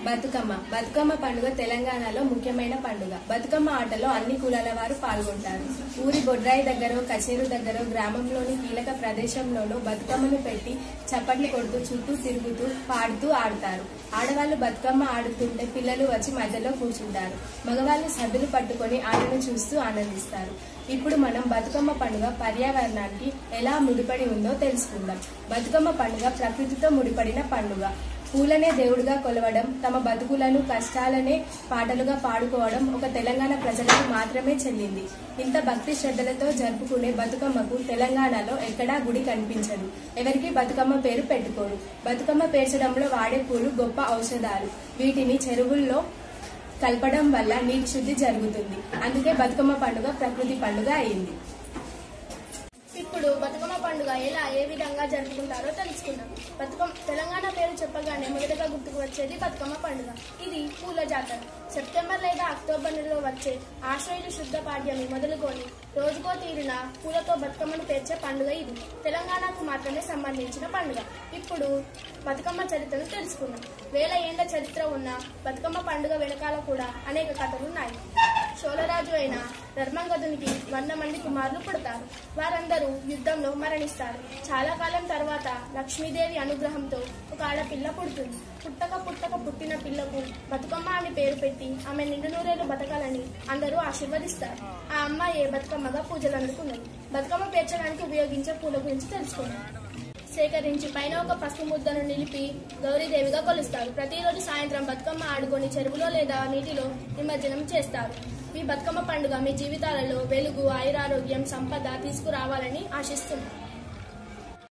బతుకమ్మ పండుగ తెలంగాణలో ముఖ్యమైన పండుగ. బతుకమ్మ ఆటలో అన్ని కులాల వారు పాల్గొంటారు. ఊరి బొడ్రాయి దగ్గర, కచేరు దగ్గర, గ్రామంలోని కీలక ప్రదేశంలోనూ బతుకమ్మను పెట్టి చప్పట్లు కొడుతూ చుట్టూ తిరుగుతూ పాడుతూ ఆడతారు. ఆడవాళ్లు బతుకమ్మ ఆడుతుంటే పిల్లలు వచ్చి మధ్యలో కూర్చుంటారు. మగవాళ్లు సద్దులు పట్టుకొని ఆటను చూస్తూ ఆనందిస్తారు. ఇప్పుడు మనం బతుకమ్మ పండుగ పర్యావరణానికి ఎలా ముడిపడి ఉందో తెలుసుకుందాం. బతుకమ్మ పండుగ ప్రకృతితో ముడిపడిన పండుగ. పూలనే దేవుడిగా కొలవడం, తమ బతుకులను కష్టాలనే పాటలుగా పాడుకోవడం ఒక తెలంగాణ ప్రజలకు మాత్రమే చెల్లింది. ఇంత భక్తి శ్రద్ధలతో జరుపుకునే బతుకమ్మకు తెలంగాణలో ఎక్కడా గుడి కనిపించదు. ఎవరికి బతుకమ్మ పేరు పెట్టుకోరు. బతుకమ్మ పేర్చడంలో వాడే పూలు గొప్ప ఔషధాలు. వీటిని చెరువుల్లో కలపడం వల్ల నీటి శుద్ధి జరుగుతుంది. అందుకే బతుకమ్మ పండుగ ప్రకృతి పండుగ అయింది. ఇప్పుడు బతుకమ్మ పండుగ ఏ విధంగా జరుపుకుంటారో తెలుసుకుందాం. తెలంగాణ పేరు చెప్పగానే మొదటగా గుర్తుకు వచ్చేది బతుకమ్మ పండుగ. ఇది పూల జాతర. సెప్టెంబర్ లేదా అక్టోబర్ నెలలో వచ్చే ఆశ్వయుజ శుద్ధ పాడ్యమి మొదలుకొని రోజుకో తీరిన పూలతో బతుకమ్మను పేర్చే పండుగ ఇది. తెలంగాణకు మాత్రమే సంబంధించిన పండుగ. ఇప్పుడు బతుకమ్మ చరిత్రను తెలుసుకుందాం. వేల ఏళ్ల చరిత్ర ఉన్న బతుకమ్మ పండుగ వెనకాల కూడా అనేక కథలున్నాయి. చోళరాజు అయిన ధర్మంగదునికి 100 మంది కుమారులు పుడతారు. వారందరూ యుద్ధంలో మరణిస్తారు. చాలా కాలం తర్వాత లక్ష్మీదేవి అనుగ్రహంతో ఒక ఆడపిల్ల పుడుతుంది. పుట్టిన పిల్లకు బతుకమ్మ అని పేరు పెట్టి ఆమె నిండు నూరేళ్లు బతకాలని అందరూ ఆశీర్వదిస్తారు. ఆ అమ్మాయి బతుకమ్మగా పూజలు అందుకున్నది. బతుకమ్మ పేర్చడానికి ఉపయోగించే పూల గురించి తెలుసుకున్నాం. సేకరించి పైన ఒక పసుపు ముద్దను నిలిపి గౌరీదేవిగా కొలుస్తారు. ప్రతిరోజు సాయంత్రం బతుకమ్మ ఆడుకొని చెరువులో లేదా నీటిలో నిమజ్జనం చేస్తారు. ఈ బతుకమ్మ పండుగ మీ జీవితాలలో వెలుగు, ఆయురారోగ్యం, సంపద తీసుకురావాలని ఆశిస్తున్నాం.